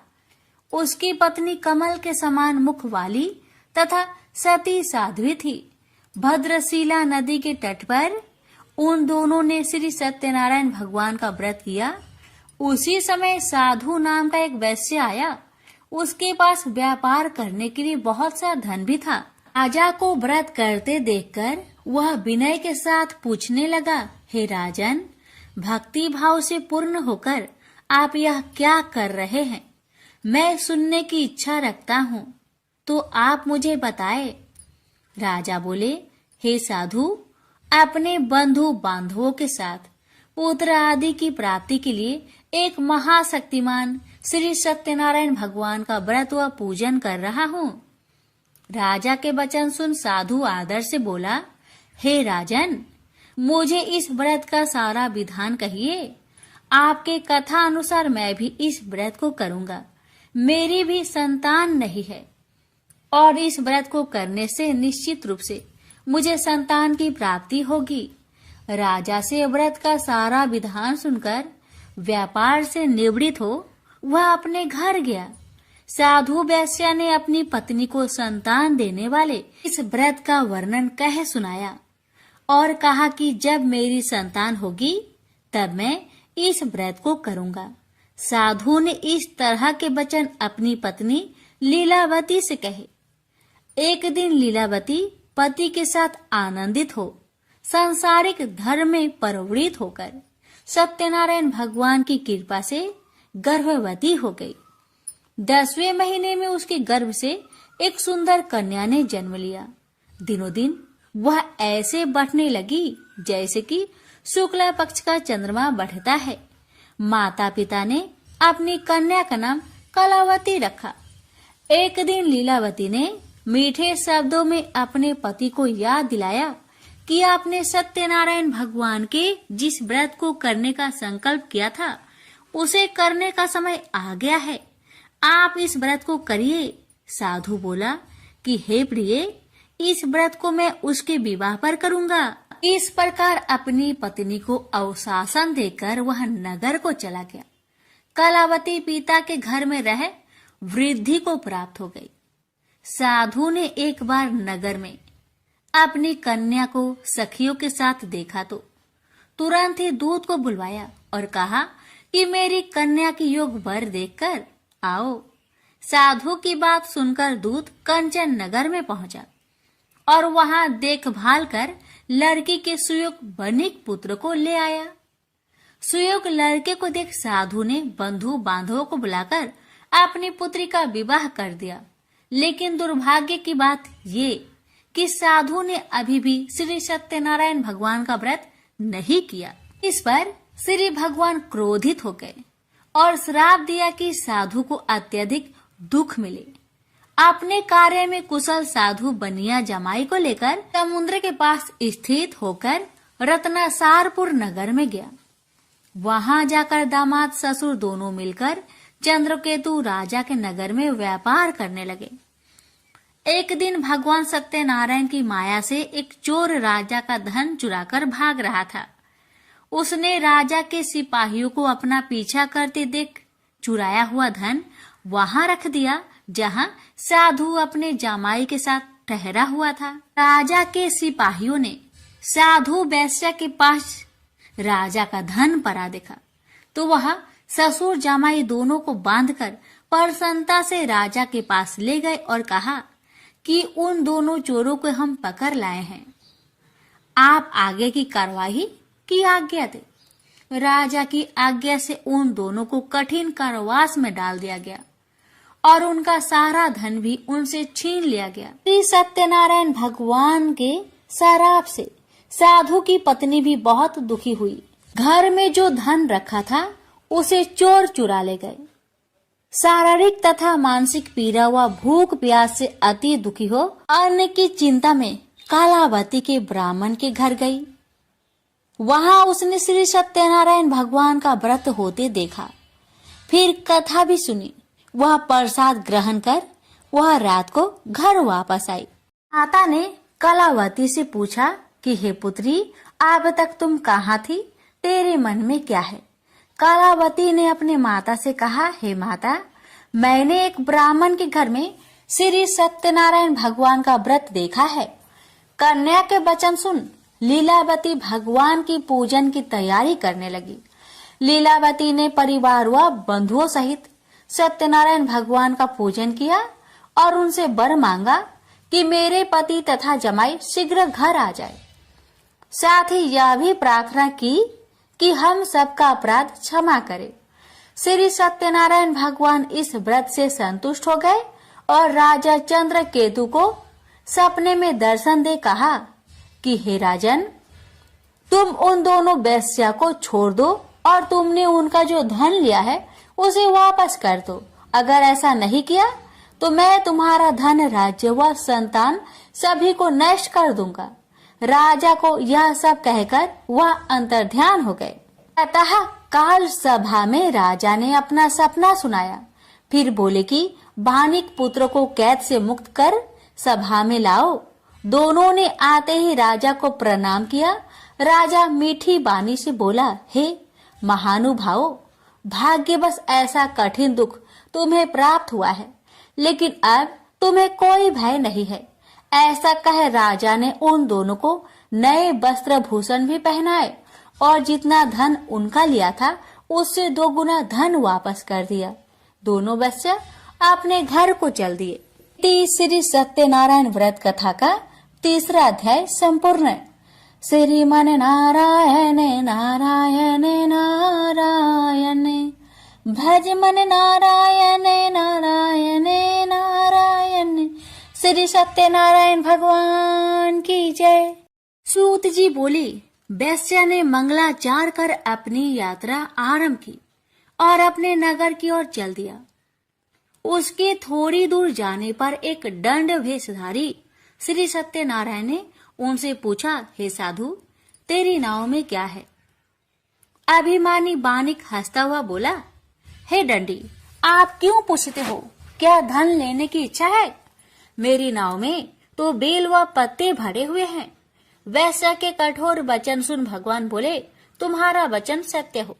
उसकी पत्नी कमल के समान मुख वाली तथा सती साध्वी थी। भद्रशिला नदी के तट पर उन दोनों ने श्री सत्यनारायण भगवान का व्रत किया। उसी समय साधु नाम का एक वैश्य आया। उसके पास व्यापार करने के लिए बहुत सा धन भी था। राजा को व्रत करते देखकर वह विनय के साथ पूछने लगा, हे राजन, भक्ति भाव से पूर्ण होकर आप यह क्या कर रहे हैं? मैं सुनने की इच्छा रखता हूँ, तो आप मुझे बताए। राजा बोले, हे साधु, अपने बंधु बांधवों के साथ पुत्र आदि की प्राप्ति के लिए एक महाशक्तिमान श्री सत्यनारायण भगवान का व्रत व पूजन कर रहा हूँ। राजा के वचन सुन साधु आदर से बोला, हे राजन, मुझे इस व्रत का सारा विधान कहिए। आपके कथा अनुसार मैं भी इस व्रत को करूँगा। मेरी भी संतान नहीं है और इस व्रत को करने से निश्चित रूप से मुझे संतान की प्राप्ति होगी। राजा से व्रत का सारा विधान सुनकर व्यापार से निवृत्त हो वह अपने घर गया। साधु वैश्य ने अपनी पत्नी को संतान देने वाले इस व्रत का वर्णन कह सुनाया और कहा कि जब मेरी संतान होगी तब मैं इस व्रत को करूंगा। साधु ने इस तरह के वचन अपनी पत्नी लीलावती से कहे। एक दिन लीलावती पति के साथ आनंदित हो सांसारिक धर्म में प्रवृत्त होकर सत्यनारायण भगवान की कृपा से गर्भवती हो गई। 10वें महीने में उसके गर्भ से एक सुंदर कन्या ने जन्म लिया। दिनों दिन वह ऐसे बढ़ने लगी जैसे कि शुक्ला पक्ष का चंद्रमा बढ़ता है। माता पिता ने अपनी कन्या का नाम कलावती रखा। एक दिन लीलावती ने मीठे शब्दों में अपने पति को याद दिलाया कि आपने सत्यनारायण भगवान के जिस व्रत को करने का संकल्प किया था उसे करने का समय आ गया है। आप इस व्रत को करिए। साधु बोला कि हे प्रिय, इस व्रत को मैं उसके विवाह पर करूंगा। इस प्रकार अपनी पत्नी को अवशासन देकर वह नगर को चला गया। कलावती पिता के घर में रह वृद्धि को प्राप्त हो गई। साधु ने एक बार नगर में अपनी कन्या को सखियों के साथ देखा तो तुरंत ही दूत को बुलवाया और कहा कि मेरी कन्या की योग वर देखकर आओ। साधु की बात सुनकर दूत कंचन नगर में पहुंचा और वहां देखभाल कर लड़की के सुयोग बनिक पुत्र को ले आया। सुयोग लड़के को देख साधु ने बंधु बांधवों को बुलाकर अपनी पुत्री का विवाह कर दिया। लेकिन दुर्भाग्य की बात ये कि साधु ने अभी भी श्री सत्यनारायण भगवान का व्रत नहीं किया। इस पर श्री भगवान क्रोधित हो गए और श्राप दिया कि साधु को अत्यधिक दुख मिले। अपने कार्य में कुशल साधु बनिया जमाई को लेकर समुद्र के पास स्थित होकर रत्नासारपुर नगर में गया। वहां जाकर दामाद ससुर दोनों मिलकर चंद्रकेतु राजा के नगर में व्यापार करने लगे। एक दिन भगवान सत्यनारायण की माया से एक चोर राजा का धन चुराकर भाग रहा था। उसने राजा के सिपाहियों को अपना पीछा करते देख चुराया हुआ धन वहां रख दिया जहां साधु अपने जमाई के साथ ठहरा हुआ था। राजा के सिपाहियों ने साधु वैश्या के पास राजा का धन पड़ा देखा तो वह ससुर जमाई दोनों को बांधकर प्रसन्नता से राजा के पास ले गए और कहा कि उन दोनों चोरों को हम पकड़ लाए हैं, आप आगे की कार्यवाही की आज्ञा दे। राजा की आज्ञा से उन दोनों को कठिन कारावास में डाल दिया गया और उनका सारा धन भी उनसे छीन लिया गया। श्री सत्यनारायण भगवान के शराप से साधु की पत्नी भी बहुत दुखी हुई। घर में जो धन रखा था उसे चोर चुरा ले गए। शारीरिक तथा मानसिक पीड़ा व भूख प्यास से अति दुखी हो अन्न की चिंता में कालावती के ब्राह्मण के घर गई। वहां उसने श्री सत्यनारायण भगवान का व्रत होते देखा। फिर कथा भी सुनी। वह प्रसाद ग्रहण कर वह रात को घर वापस आई। माता ने कलावती से पूछा कि हे पुत्री, अब तक तुम कहाँ थी? तेरे मन में क्या है? कलावती ने अपने माता से कहा, हे माता, मैंने एक ब्राह्मण के घर में श्री सत्यनारायण भगवान का व्रत देखा है। कन्या के वचन सुन लीलावती भगवान की पूजन की तैयारी करने लगी। लीलावती ने परिवार व बंधुओं सहित सत्यनारायण भगवान का पूजन किया और उनसे वर मांगा कि मेरे पति तथा जमाई शीघ्र घर आ जाए। साथ ही यह भी प्रार्थना की कि हम सबका अपराध क्षमा करें। श्री सत्यनारायण भगवान इस व्रत से संतुष्ट हो गए और राजा चंद्रकेतु को सपने में दर्शन दे कहा कि हे राजन, तुम उन दोनों वेश्या को छोड़ दो और तुमने उनका जो धन लिया है उसे वापस कर दो। अगर ऐसा नहीं किया तो मैं तुम्हारा धन, राज्य व संतान सभी को नष्ट कर दूंगा। राजा को यह सब कहकर वह अंतर्ध्यान हो गए। अतः काल सभा में राजा ने अपना सपना सुनाया। फिर बोले कि बानिक पुत्र को कैद से मुक्त कर सभा में लाओ। दोनों ने आते ही राजा को प्रणाम किया। राजा मीठी बानी से बोला, हे महानुभावों, भाग्यवश ऐसा कठिन दुख तुम्हें प्राप्त हुआ है, लेकिन अब तुम्हें कोई भय नहीं है। ऐसा कह राजा ने उन दोनों को नए वस्त्र भूषण भी पहनाए और जितना धन उनका लिया था उससे 2 गुना धन वापस कर दिया। दोनों वेश्या अपने घर को चल दिए। श्री सत्यनारायण व्रत कथा का 3रा अध्याय संपूर्ण। श्रीमन नारायण नारायण नारायण, भज मन नारायण नारायण नारायण। श्री सत्यनारायण भगवान की जय। सूत जी बोले, वैश्या ने मंगलाचार कर अपनी यात्रा आरंभ की और अपने नगर की ओर चल दिया। उसके थोड़ी दूर जाने पर एक दंड वेशधारी श्री सत्यनारायण ने उनसे पूछा, हे साधु, तेरी नाव में क्या है? अभिमानी बानिक हंसता हुआ बोला, हे दंडी, आप क्यों पूछते हो? क्या धन लेने की इच्छा है? मेरी नाव में तो बेल व पत्ते भरे हुए हैं। वैश्य के कठोर वचन सुन भगवान बोले, तुम्हारा वचन सत्य हो।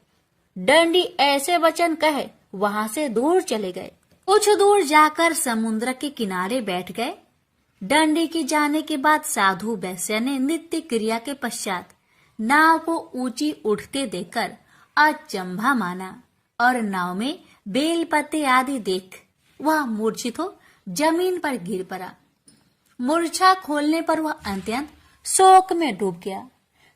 डंडी ऐसे वचन कहे वहां से दूर चले गए। कुछ दूर जाकर समुद्र के किनारे बैठ गए। डंडी के जाने के बाद साधु वैश्य ने नित्य क्रिया के पश्चात नाव को ऊंची उठते देखकर अचंभा माना और नाव में बेल पत्ते आदि देख वह मूर्छित हो जमीन पर गिर पड़ा। मूर्छा खोलने पर वह अत्यंत शोक में डूब गया।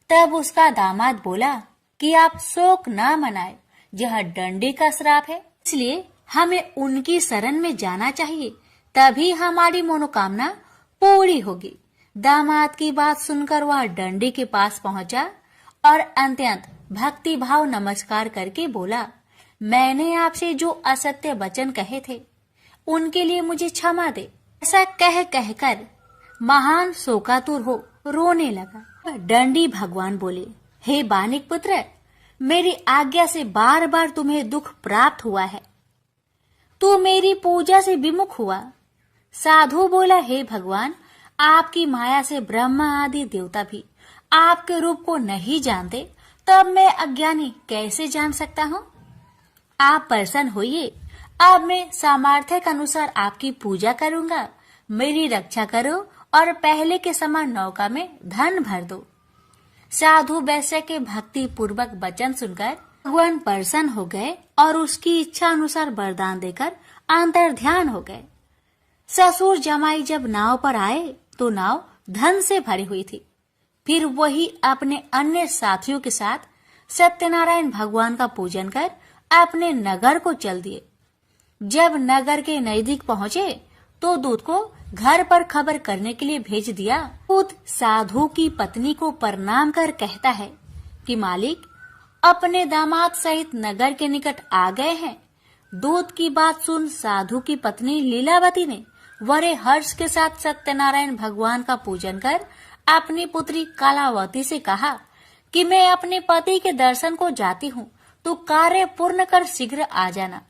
तब उसका दामाद बोला कि आप शोक न मनाए, यह डंडी का श्राप है, इसलिए हमें उनकी शरण में जाना चाहिए, तभी हमारी मनोकामना पूरी होगी। दामाद की बात सुनकर वह डंडी के पास पहुंचा और अत्यंत भक्ति भाव नमस्कार करके बोला, मैंने आपसे जो असत्य वचन कहे थे उनके लिए मुझे क्षमा दे। ऐसा कहकर महान शोकातुर हो रोने लगा। डंडी भगवान बोले, हे बानिक पुत्र, मेरी आज्ञा से बार बार तुम्हें दुख प्राप्त हुआ है, तू मेरी पूजा से विमुख हुआ। साधु बोला, हे भगवान, आपकी माया से ब्रह्मा आदि देवता भी आपके रूप को नहीं जानते, तब मैं अज्ञानी कैसे जान सकता हूँ? आप प्रसन्न होइए, अब मैं सामर्थ्य के अनुसार आपकी पूजा करूंगा। मेरी रक्षा करो और पहले के समान नौका में धन भर दो। साधु वैश्य के भक्ति पूर्वक वचन सुनकर भगवान प्रसन्न हो गए और उसकी इच्छा अनुसार वरदान देकर अंतर ध्यान हो गए। ससुर जमाई जब नाव पर आए तो नाव धन से भरी हुई थी। फिर वही अपने अन्य साथियों के साथ सत्यनारायण भगवान का पूजन कर अपने नगर को चल दिए। जब नगर के नजदीक पहुँचे तो दूत को घर पर खबर करने के लिए भेज दिया। दूत साधु की पत्नी को प्रणाम कर कहता है कि मालिक अपने दामाद सहित नगर के निकट आ गए हैं। दूत की बात सुन साधु की पत्नी लीलावती ने बड़े हर्ष के साथ सत्यनारायण भगवान का पूजन कर अपनी पुत्री कलावती से कहा कि मैं अपने पति के दर्शन को जाती हूँ, तो कार्य पूर्ण कर शीघ्र आ जाना।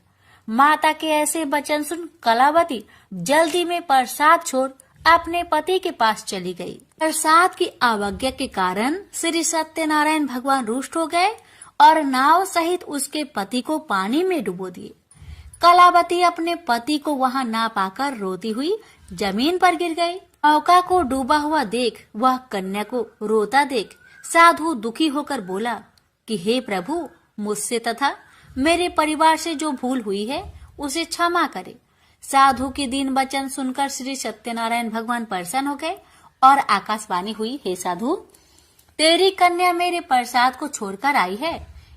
माता के ऐसे वचन सुन कलावती जल्दी में प्रसाद छोड़ अपने पति के पास चली गई। प्रसाद की अवज्ञा के कारण श्री सत्यनारायण भगवान रुष्ट हो गए और नाव सहित उसके पति को पानी में डुबो दिए। कलावती अपने पति को वहां ना पाकर रोती हुई जमीन पर गिर गई। नौका को डूबा हुआ देख वह कन्या को रोता देख साधु दुखी होकर बोला कि हे प्रभु, मुझसे तथा मेरे परिवार से जो भूल हुई है उसे क्षमा करे। साधु के दीन वचन सुनकर श्री सत्यनारायण भगवान प्रसन्न हो गए और आकाशवाणी हुई, हे साधु, तेरी कन्या मेरे प्रसाद को छोड़कर आई है,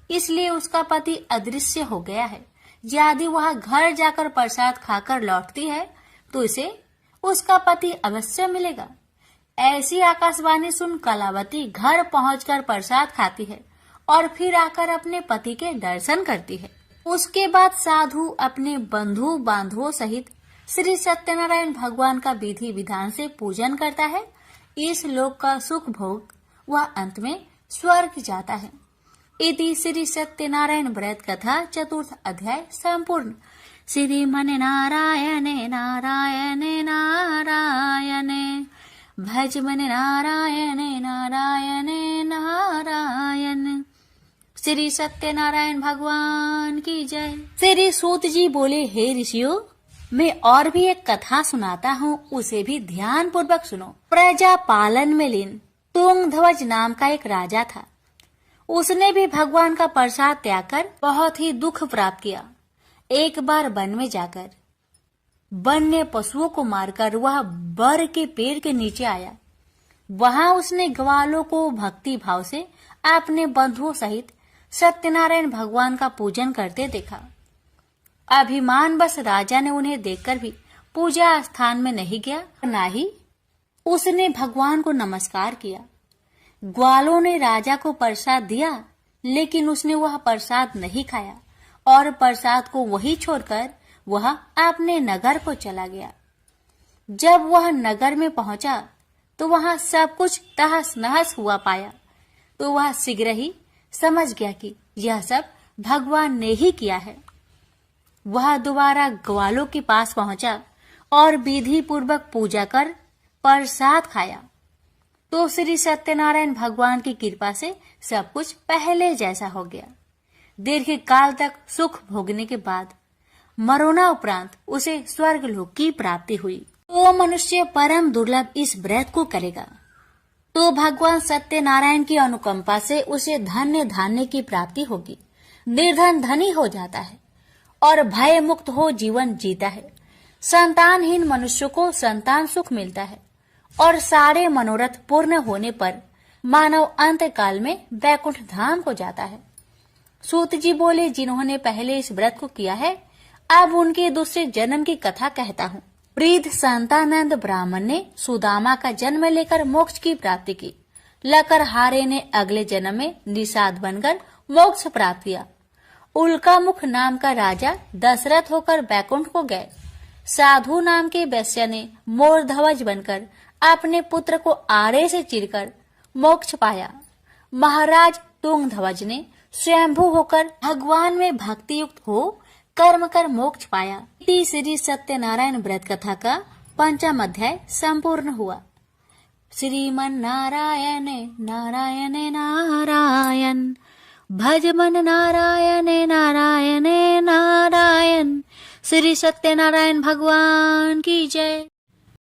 इसलिए उसका पति अदृश्य हो गया है। यदि वह घर जाकर प्रसाद खाकर लौटती है तो इसे उसका पति अवश्य मिलेगा। ऐसी आकाशवाणी सुन कलावती घर पहुंचकर प्रसाद खाती है और फिर आकर अपने पति के दर्शन करती है। उसके बाद साधु अपने बंधु बांधवों सहित श्री सत्यनारायण भगवान का विधि विधान से पूजन करता है। इस लोक का सुख भोग वह अंत में स्वर्ग जाता है। इति श्री सत्यनारायण व्रत कथा चतुर्थ अध्याय संपूर्ण। श्रीमन नारायणे नारायणे नारायणे भज मन नारायणे नारायणे नारायण। श्री सत्यनारायण भगवान की जय। श्री सूत जी बोले, हे ऋषियों, मैं और भी एक कथा सुनाता हूँ, उसे भी ध्यान पूर्वक सुनो। प्रजा पालन में लीन तुंगध्वज नाम का एक राजा था। उसने भी भगवान का प्रसाद त्याग कर बहुत ही दुख प्राप्त किया। एक बार वन में जाकर वन्य पशुओं को मारकर वह बर के पेड़ के नीचे आया। वहां उसने ग्वालों को भक्ति भाव से अपने बंधुओं सहित सत्यनारायण भगवान का पूजन करते देखा। अभिमान बस राजा ने उन्हें देखकर भी पूजा स्थान में नहीं गया, न ही उसने भगवान को नमस्कार किया। ग्वालों ने राजा को प्रसाद दिया, लेकिन उसने वह प्रसाद नहीं खाया और प्रसाद को वही छोड़कर वह अपने नगर को चला गया। जब वह नगर में पहुंचा तो वहां सब कुछ तहस नहस हुआ पाया, तो वह शीघ्र ही समझ गया कि यह सब भगवान ने ही किया है। वह दोबारा ग्वालों के पास पहुंचा और विधि पूर्वक पूजा कर प्रसाद खाया तो श्री सत्यनारायण भगवान की कृपा से सब कुछ पहले जैसा हो गया। दीर्घ काल तक सुख भोगने के बाद मरोना उपरांत उसे स्वर्गलोक की प्राप्ति हुई। तो मनुष्य परम दुर्लभ इस व्रत को करेगा तो भगवान सत्यनारायण की अनुकंपा से उसे धन्य धान्य की प्राप्ति होगी। निर्धन धनी हो जाता है और भय मुक्त हो जीवन जीता है। संतानहीन मनुष्य को संतान सुख मिलता है और सारे मनोरथ पूर्ण होने पर मानव अंत काल में वैकुंठ धाम को जाता है। सूत जी बोले, जिन्होंने पहले इस व्रत को किया है अब उनके दूसरे जन्म की कथा कहता हूँ। वृद्ध संतानंद ब्राह्मण ने सुदामा का जन्म लेकर मोक्ष की प्राप्ति की। लकरहारे ने अगले जन्म में निषाद बनकर मोक्ष प्राप्त किया। उल्कामुख नाम का राजा दशरथ होकर बैकुंठ को गए। साधु नाम के वैश्य ने मोर ध्वज बनकर अपने पुत्र को आरे से चीरकर मोक्ष पाया। महाराज तुंग ध्वज ने स्वयंभू होकर भगवान में भक्ति युक्त हो कर्म कर मोक्ष पाया। श्री सत्यनारायण व्रत कथा का 5वां अध्याय संपूर्ण हुआ। श्रीमन नारायण नारायण नारायण भज मन नारायण नारायण नारायण। श्री सत्यनारायण भगवान की जय।